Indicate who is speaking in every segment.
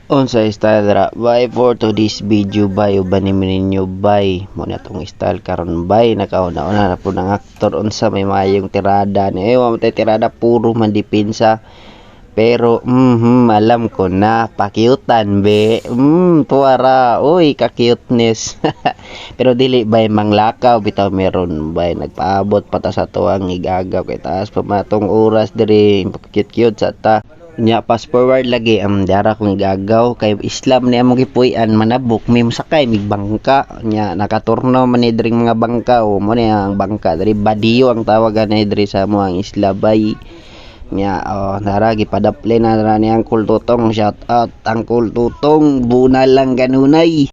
Speaker 1: Unsa style ra by for to this video by uban ninyo by mo na tong style karon by nakauna-una na po ng aktor unsa may mayong tirada ni wa mo tay tirada puro man depensa pero alam ko na pakyutan be tuwara uy ka-cuteness pero dili bay manglakaw bitaw meron bay nagpaabot pata sa tuwang igagaw kay taas pa matong oras diri cute sa ta nya pass forward lagi dara kong gagaw kay Islam ni among gipuy-an manabok may musakay mig bangka nya nakaturno man ni diri mga bangka o mo ni ang bangka diri badiyo ang tawagan ni diri sa mo ang isla bay nya dara gipadaple na dara ni ang kultutong shout out ang kultutong bunal lang ganunay.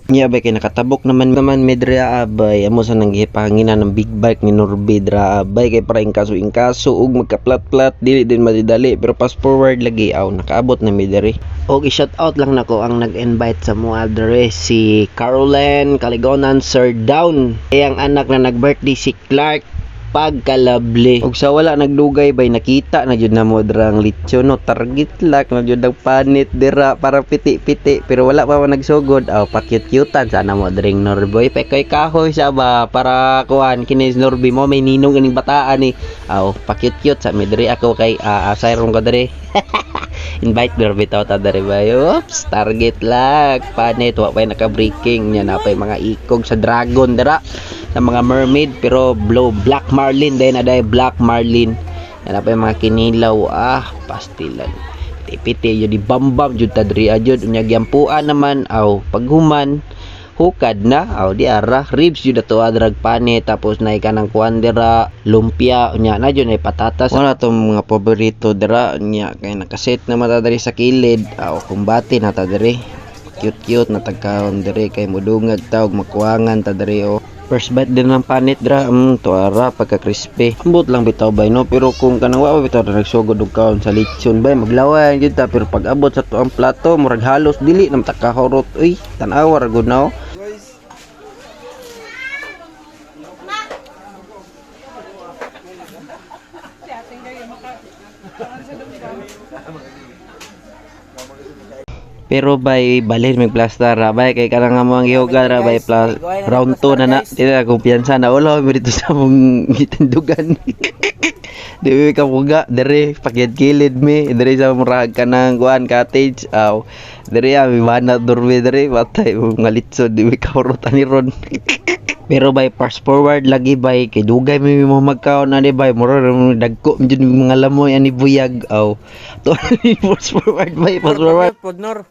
Speaker 1: Nya bay kay nakatabok naman medra abay amo sa nang gipanginan ng big bike ni Norby dra abay kay para ingkaso ug magka-plat-plat dili din madidali pero fast forward lagi nakaabot na medri og i-shout out lang nako ang nag-invite sa mo address si Caroline Caligonan Sir Down ang anak na nag-birthday si Clark pagkalabli ug sa wala nagdugay bay nakita na jud na mo drang lechon no target lak na jud ang panit dira para piti-piti pero wala pa man nagsugod pakyut-kyutan sana mo dring Norboy pekoy kahoy sa ba para kuan kini Norby mo may ninong ganing bataan ni pakyut-kyut sa midri ako kay asayron ko diri invite Norby ta diri ba oops target lak panit wa pay naka-breaking nya napay mga ikog sa dragon dira sa mga mermaid pero black marlin din aday black marlin yan pa yung mga kinilaw pastilan piti yun di bambam jud tadri ajud unya gyampuan naman paghuman hukad na di ara ribs jud ato adrag pani tapos nay kanang kuandera lumpia unya na jud ay patatas wala tong mga paborito dira unya kay nakaset na mata diri sa kilid kumbati na ta diri cute na tagkaon diri kay mudungag taog makuangan ta diri first bite din ng panit dra tuara pagka crispy ambot lang bitaw bay no pero kung kanang wa bitaw na nagsugod og kaon sa lechon bay maglawan gyud ta pero pag abot sa tuang plato murag halos dili nam takahurot uy tan-aw ra gud na pero bay balhin mig plaster bay kay kanang amo ang gihuga ra bay round 2 na dili kumpiyansa na ulo mi dito sa mong gitindugan dili ka muga diri pagyad kilid mi diri sa murag kanang kuan cottage diri mi bana durmi diri patay mga litsod dili ka urutan ni ron pero bay fast forward lagi bay kay dugay mi mo magkaon na di bay mura dagko jud mga lamoy ani buyag to fast forward bay fast forward podnor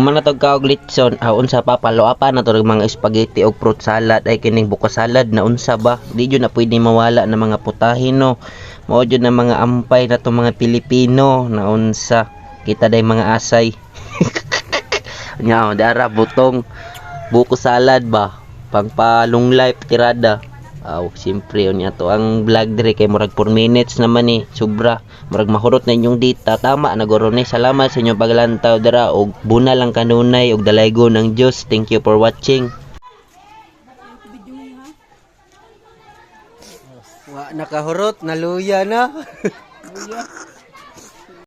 Speaker 1: manatog ka og litson unsa pa paloapa na to mga spaghetti og fruit salad ay kining buko salad na unsa ba di jud na pwede mawala na mga putahin no mao jud na mga ampay na to mga Pilipino na unsa kita day mga asay nya dara butong buko salad ba pangpalong life tirada siyempre unya to ang vlog dire kay murag 4 minutes naman sobra murag mahurot na inyong data tama nagoro ni salamat sa inyong paglantaw dira og bunal lang kanunay og dalaygon ng Dios thank you for watching nakahurot naluya na luya